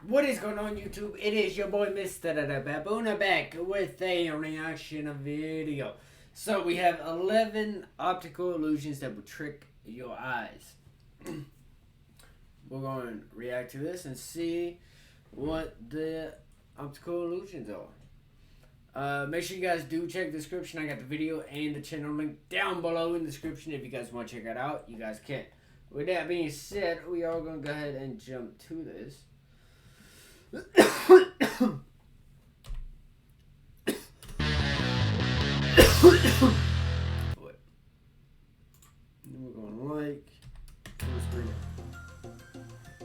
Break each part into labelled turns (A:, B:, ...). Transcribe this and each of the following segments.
A: What is going on, YouTube? It is your boy MrBaboon back with a reaction video. So we have 11 optical illusions that will trick your eyes. We're going to react to this and see what the optical illusions are. Make sure you guys do check the description. I got the video and the channel link down below in the description. If you guys want to check it out, you guys can. With that being said, we are going to go ahead and jump to this.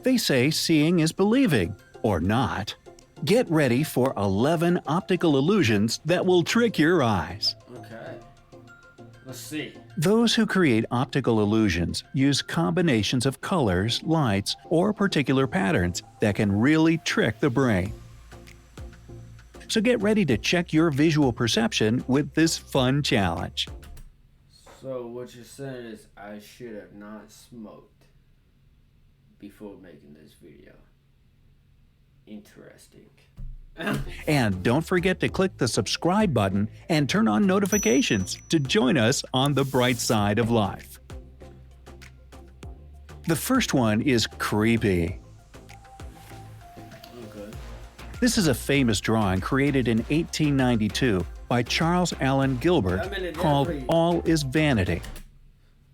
B: They say seeing is believing, or not. Get ready for 11 optical illusions that will trick your eyes.
A: Okay. Let's see.
B: Those who create optical illusions use combinations of colors, lights, or particular patterns that can really trick the brain. So get ready to check your visual perception with this fun challenge.
A: So what you're saying is I should have not smoked before making this video. Interesting.
B: And don't forget to click the subscribe button and turn on notifications to join us on the bright side of life. The first one is creepy.
A: Okay.
B: This is a famous drawing created in 1892 by Charles Allen Gilbert called All is Vanity.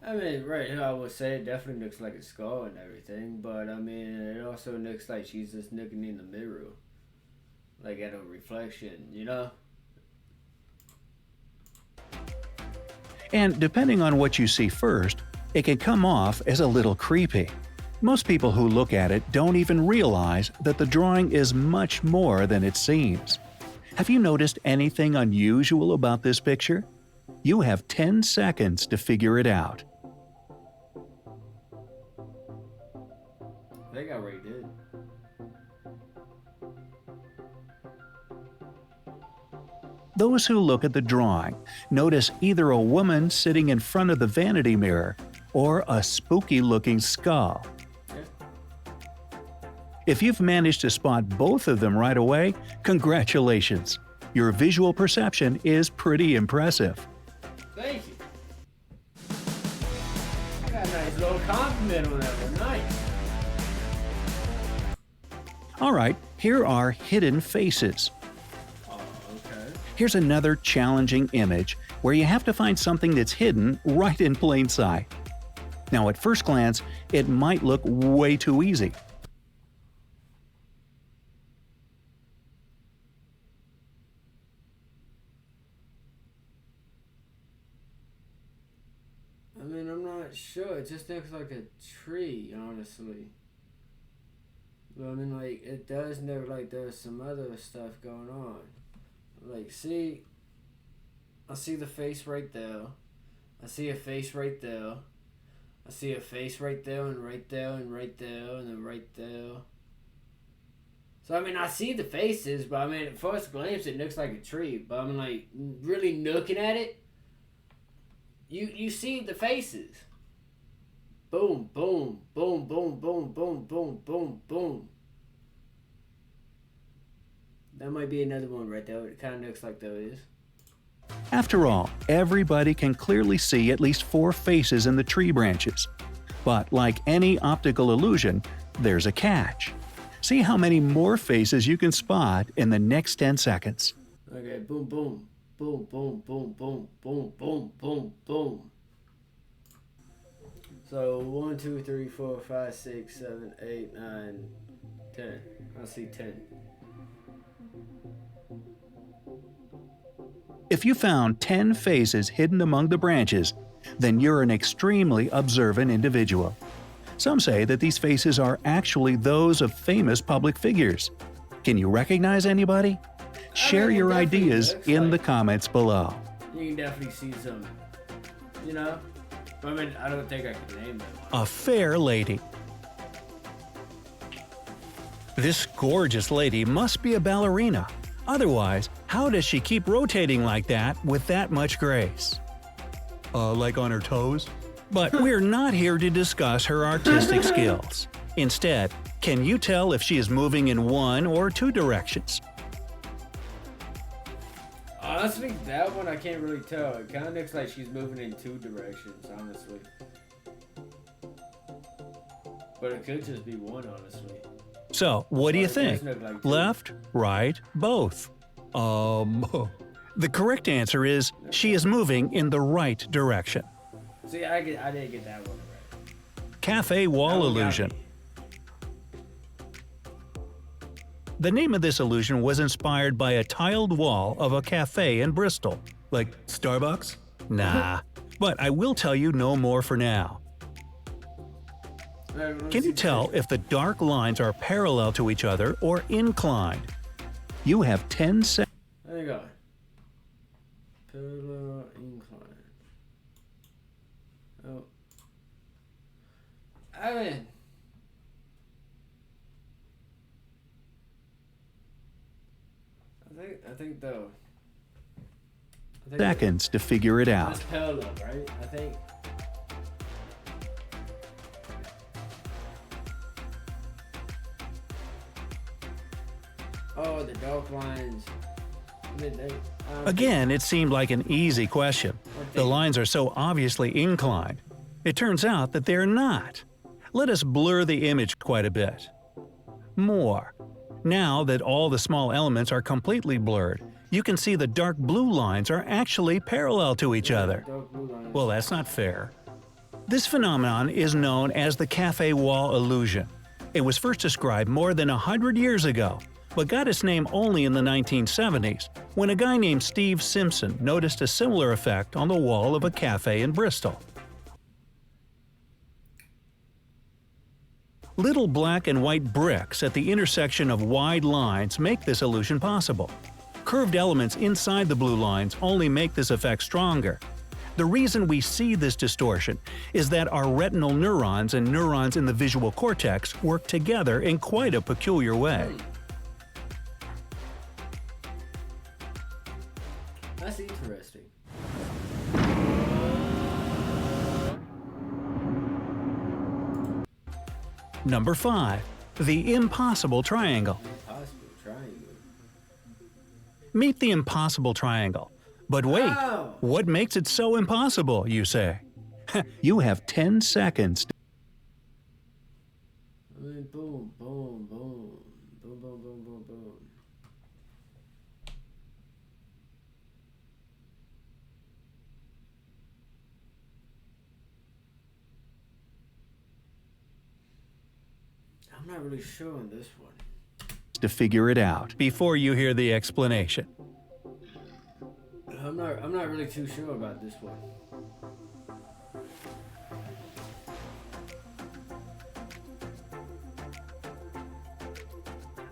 A: I mean, right here I would say it definitely looks like a skull and everything, but I mean, it also looks like she's just looking in the mirror. Like at a reflection, you know?
B: And depending on what you see first, it can come off as a little creepy. Most people who look at it don't even realize that the drawing is much more than it seems. Have you noticed anything unusual about this picture? You have 10 seconds to figure it out.
A: I think I already did.
B: Those who look at the drawing notice either a woman sitting in front of the vanity mirror or a spooky-looking skull.
A: Yeah.
B: If you've managed to spot both of them right away, congratulations! Your visual perception is pretty impressive.
A: Thank you. I got a nice little compliment on that one. Nice.
B: Alright, here are hidden faces. Here's another challenging image where you have to find something that's hidden right in plain sight. Now at first glance, it might look way too easy.
A: I mean, I'm not sure. It just looks like a tree, honestly. But I mean, like, it does look like there's some other stuff going on. Like, see, I see the face right there. I see a face right there. I see a face right there and right there and right there and then right there. So, I mean, I see the faces, but I mean, at first glance, it looks like a tree. But I mean, like, really looking at it, you see the faces. Boom, boom, boom, boom, boom, boom, boom, boom, boom. That might be another one right there. It kind of looks like there is.
B: After all, everybody can clearly see at least 4 faces in the tree branches. But like any optical illusion, there's a catch. See how many more faces you can spot in the next 10 seconds.
A: Okay, boom, boom, boom, boom, boom, boom, boom, boom, boom, boom. So 1, 2, 3, 4, 5, 6, 7, 8, 9, 10. I see 10.
B: If you found 10 faces hidden among the branches, then you're an extremely observant individual. Some say that these faces are actually those of famous public figures. Can you recognize anybody? Share your ideas in the comments below.
A: You can definitely see some, you know? I mean, I don't think I can name them.
B: A fair lady. This gorgeous lady must be a ballerina. Otherwise, how does she keep rotating like that with that much grace? Like on her toes? But we're not here to discuss her artistic skills. Instead, can you tell if she is moving in one or two directions?
A: Honestly, that one I can't really tell. It kind of looks like she's moving in two directions, honestly. But it could just be one, honestly.
B: So, what do you think?
A: Like
B: Left, right, both? The correct answer is she is moving in the right direction.
A: See, I didn't get that one right.
B: Cafe wall illusion. The name of this illusion was inspired by a tiled wall of a cafe in Bristol. Like Starbucks? Nah. But I will tell you no more for now. Can you tell if the dark lines are parallel to each other or inclined? You have 10 seconds.
A: There you go. Parallel, incline. Oh. I think though.
B: Seconds to figure it out.
A: That's parallel, right? I think. Oh, the dark lines.
B: Again, it seemed like an easy question. The lines are so obviously inclined. It turns out that they're not. Let us blur the image quite a bit. More. Now that all the small elements are completely blurred, you can see the dark blue lines are actually parallel to each other. Well, that's not fair. This phenomenon is known as the cafe wall illusion. It was first described more than 100 years ago, but got its name only in the 1970s, when a guy named Steve Simpson noticed a similar effect on the wall of a cafe in Bristol. Little black and white bricks at the intersection of wide lines make this illusion possible. Curved elements inside the blue lines only make this effect stronger. The reason we see this distortion is that our retinal neurons and neurons in the visual cortex work together in quite a peculiar way.
A: That's interesting.
B: Number 5. The impossible triangle.
A: Impossible triangle.
B: Meet the impossible triangle. But wait, what makes it so impossible, you say? You have 10 seconds.
A: Boom, boom, boom. Boom, boom, boom, boom, boom. I'm not really sure on this one.
B: To figure it out before you hear the explanation.
A: I'm not really too sure about this one.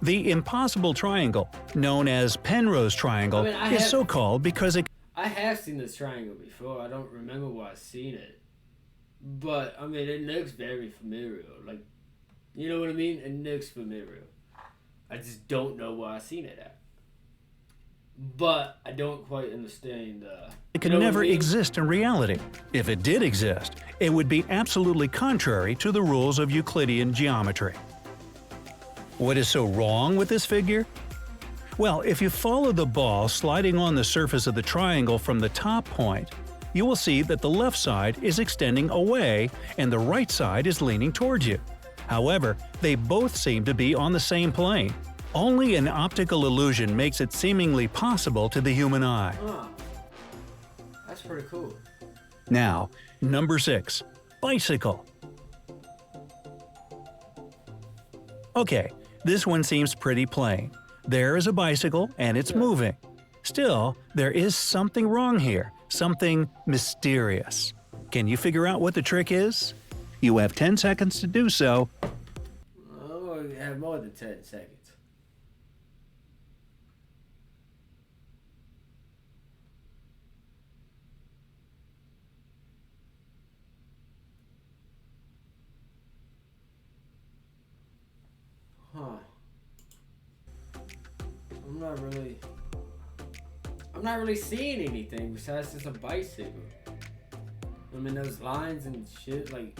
B: The impossible triangle, known as Penrose triangle, is so called because it.
A: I have seen this triangle before. I don't remember where I've seen it, but I mean, it looks very familiar. Like, you know what I mean? It looks familiar. I just don't know where I've seen it at. But I don't quite understand.
B: It can never exist in reality. If it did exist, it would be absolutely contrary to the rules of Euclidean geometry. What is so wrong with this figure? Well, if you follow the ball sliding on the surface of the triangle from the top point, you will see that the left side is extending away and the right side is leaning towards you. However, they both seem to be on the same plane. Only an optical illusion makes it seemingly possible to the human eye.
A: That's pretty cool.
B: Now, number 6. Bicycle. Okay, this one seems pretty plain. There is a bicycle and it's moving. Still, there is something wrong here, something mysterious. Can you figure out what the trick is? You have 10 seconds to do so.
A: Oh, I have more than 10 seconds. Huh. I'm not really seeing anything besides just a bicycle. I mean, those lines and shit, like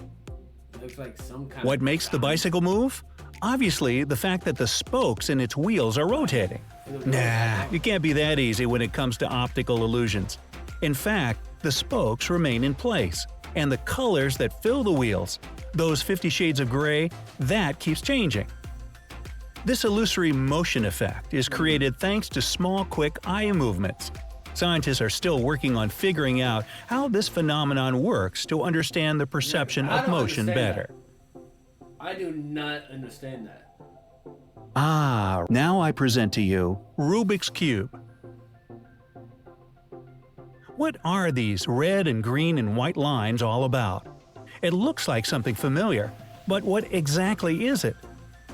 A: looks like some kind
B: What
A: of
B: makes the
A: gun.
B: bicycle move? Obviously, the fact that the spokes in its wheels are rotating. Nah, it can't be that easy when it comes to optical illusions. In fact, the spokes remain in place, and the colors that fill the wheels, those 50 shades of gray, that keeps changing. This illusory motion effect is created thanks to small, quick eye movements. Scientists are still working on figuring out how this phenomenon works to understand the perception
A: I
B: of
A: don't
B: motion
A: understand
B: better.
A: I do not understand that.
B: Ah, now I present to you Rubik's Cube. What are these red and green and white lines all about? It looks like something familiar, but what exactly is it?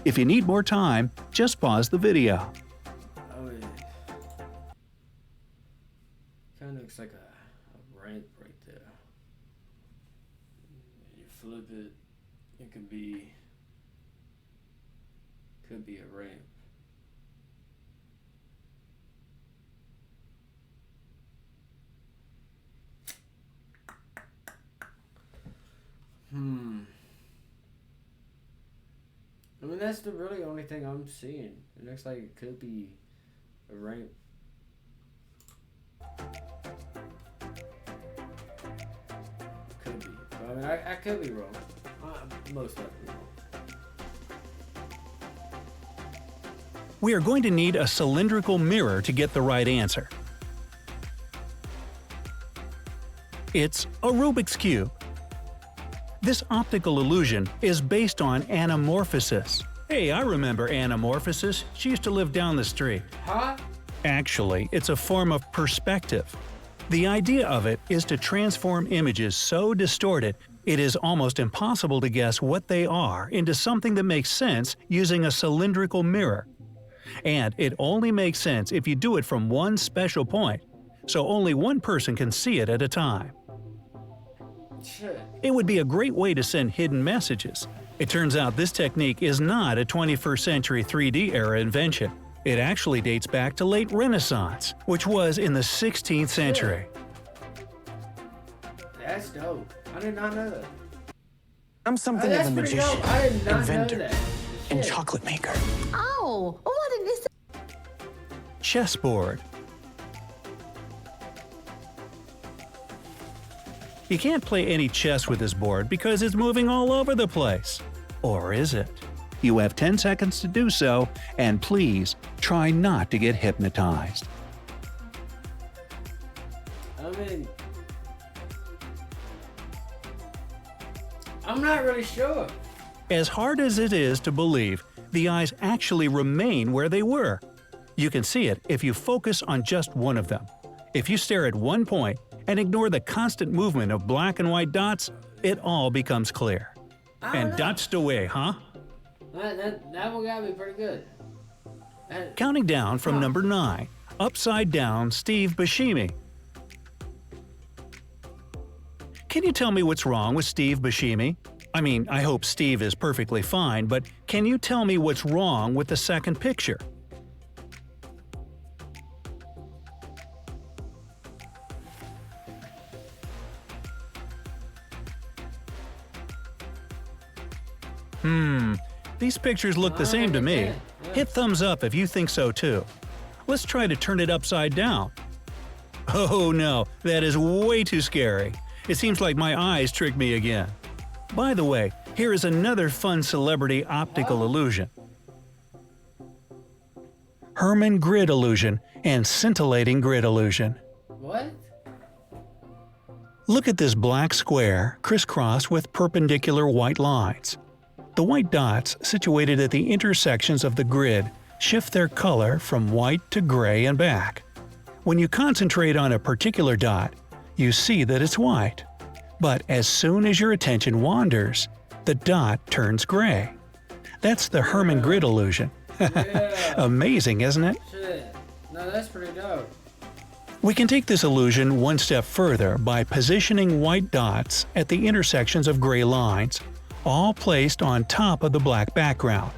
B: If you need more time, just pause the video.
A: Oh, yeah. Kind of looks like a ramp right there. You flip it, it could be a ramp. I mean, that's the really only thing I'm seeing. It looks like it could be a ramp. Could be. But I mean, I could be wrong. Most likely wrong.
B: We are going to need a cylindrical mirror to get the right answer. It's a Rubik's Cube. This optical illusion is based on anamorphosis. Hey, I remember anamorphosis. She used to live down the street.
A: Huh?
B: Actually, it's a form of perspective. The idea of it is to transform images so distorted it is almost impossible to guess what they are into something that makes sense using a cylindrical mirror. And it only makes sense if you do it from one special point, so only one person can see it at a time.
A: Shit.
B: It would be a great way to send hidden messages. It turns out this technique is not a 21st century 3D era invention. It actually dates back to late Renaissance, which was in the 16th century.
A: That's dope. I did not know that.
C: I'm something of
A: That's
C: a
A: pretty
C: magician,
A: dope. I did not
C: inventor,
A: know that.
C: and
A: Shit.
C: chocolate maker.
D: Oh, what did you say?
B: Chessboard. You can't play any chess with this board because it's moving all over the place. Or is it? You have 10 seconds to do so, and please try not to get hypnotized.
A: I mean, I'm not really sure.
B: As hard as it is to believe, the eyes actually remain where they were. You can see it if you focus on just one of them. If you stare at one point and ignore the constant movement of black and white dots, it all becomes clear.
A: I don't
B: And
A: know.
B: dots away, huh?
A: That one got me pretty good.
B: Counting down from number 9, upside down Steve Buscemi. Can you tell me what's wrong with Steve Buscemi? I mean, I hope Steve is perfectly fine, but can you tell me what's wrong with the second picture? These pictures look the same to me.
A: Yeah.
B: Hit thumbs up if you think so too. Let's try to turn it upside down. Oh no, that is way too scary. It seems like my eyes tricked me again. By the way, here is another fun celebrity optical illusion. Herman grid illusion and scintillating grid illusion.
A: What?
B: Look at this black square crisscrossed with perpendicular white lines. The white dots situated at the intersections of the grid shift their color from white to gray and back. When you concentrate on a particular dot, you see that it's white. But as soon as your attention wanders, the dot turns gray. That's the Herman grid illusion.
A: Yeah.
B: Amazing, isn't it?
A: Shit. No, that's pretty dope.
B: We can take this illusion one step further by positioning white dots at the intersections of gray lines, all placed on top of the black background.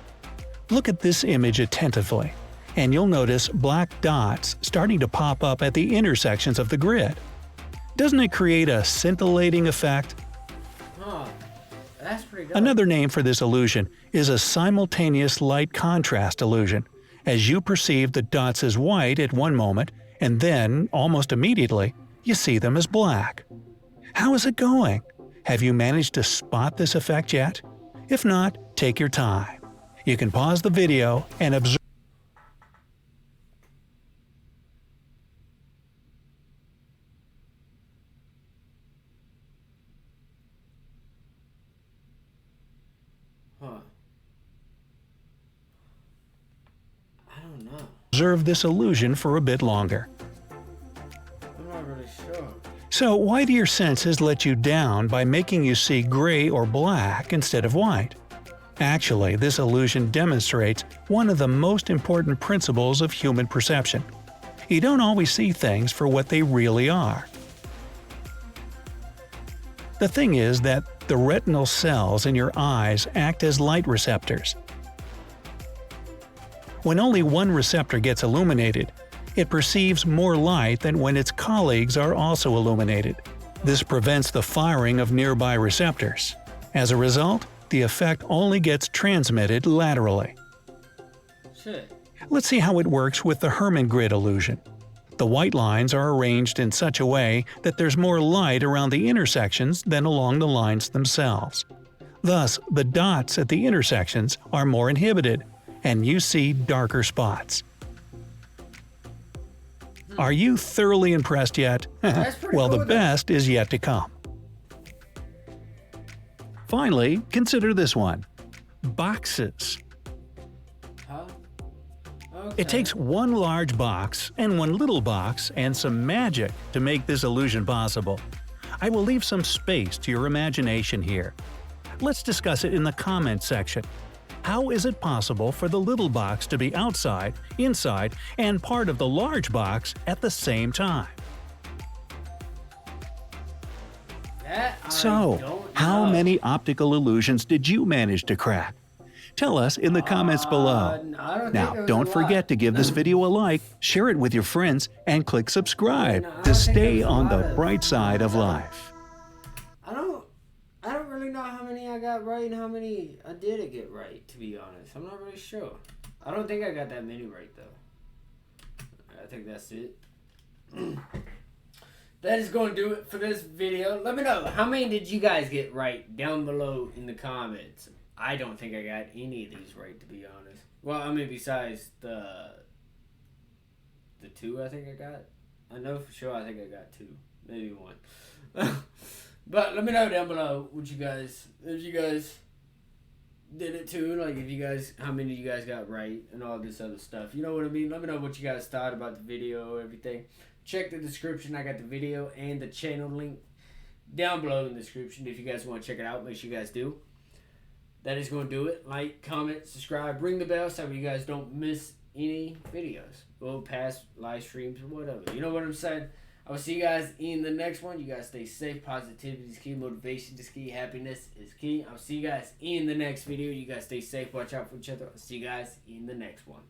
B: Look at this image attentively, and you'll notice black dots starting to pop up at the intersections of the grid. Doesn't it create a scintillating effect?
A: Huh. That's pretty dope.
B: Another name for this illusion is a simultaneous light contrast illusion, as you perceive the dots as white at one moment, and then, almost immediately, you see them as black. How is it going? Have you managed to spot this effect yet? If not, take your time. You can pause the video and observe.
A: Huh. I don't know.
B: Observe this illusion for a bit longer.
A: I'm not really sure.
B: So why do your senses let you down by making you see gray or black instead of white? Actually, this illusion demonstrates one of the most important principles of human perception. You don't always see things for what they really are. The thing is that the retinal cells in your eyes act as light receptors. When only one receptor gets illuminated, it perceives more light than when its colleagues are also illuminated. This prevents the firing of nearby receptors. As a result, the effect only gets transmitted laterally.
A: Shit.
B: Let's see how it works with the Hermann grid illusion. The white lines are arranged in such a way that there's more light around the intersections than along the lines themselves. Thus, the dots at the intersections are more inhibited, and you see darker spots. Are you thoroughly impressed yet? Well, the best is yet to come. Finally, consider this one. Boxes.
A: Huh? Okay.
B: It takes one large box and one little box and some magic to make this illusion possible. I will leave some space to your imagination here. Let's discuss it in the comments section. How is it possible for the little box to be outside, inside, and part of the large box at the same time?
A: That I
B: So,
A: don't
B: how
A: know.
B: many optical illusions did you manage to crack? Tell us in the comments below.
A: I don't think
B: Now,
A: there was
B: don't
A: a
B: forget
A: lot.
B: to give this video a like, share it with your friends, and click subscribe
A: I don't
B: to
A: think
B: stay
A: there was a
B: on
A: lot
B: the
A: of-
B: bright side of life.
A: I don't really know how many I got right and how many I didn't get right, to be honest. I'm not really sure. I don't think I got that many right, though. I think that's it. That is going to do it for this video. Let me know, how many did you guys get right down below in the comments? I don't think I got any of these right, to be honest. Well, I mean, besides the two I think I got. I know for sure I think I got two. Maybe one. But let me know down below what you guys, if you guys did it too, like if you guys, how many of you guys got right and all this other stuff. You know what I mean? Let me know what you guys thought about the video, everything. Check the description. I got the video and the channel link down below in the description. If you guys want to check it out, make sure you guys do. That is going to do it. Like, comment, subscribe, ring the bell so you guys don't miss any videos. Or past live streams or whatever. You know what I'm saying? I will see you guys in the next one. You guys stay safe. Positivity is key. Motivation is key. Happiness is key. I'll see you guys in the next video. You guys stay safe. Watch out for each other. I'll see you guys in the next one.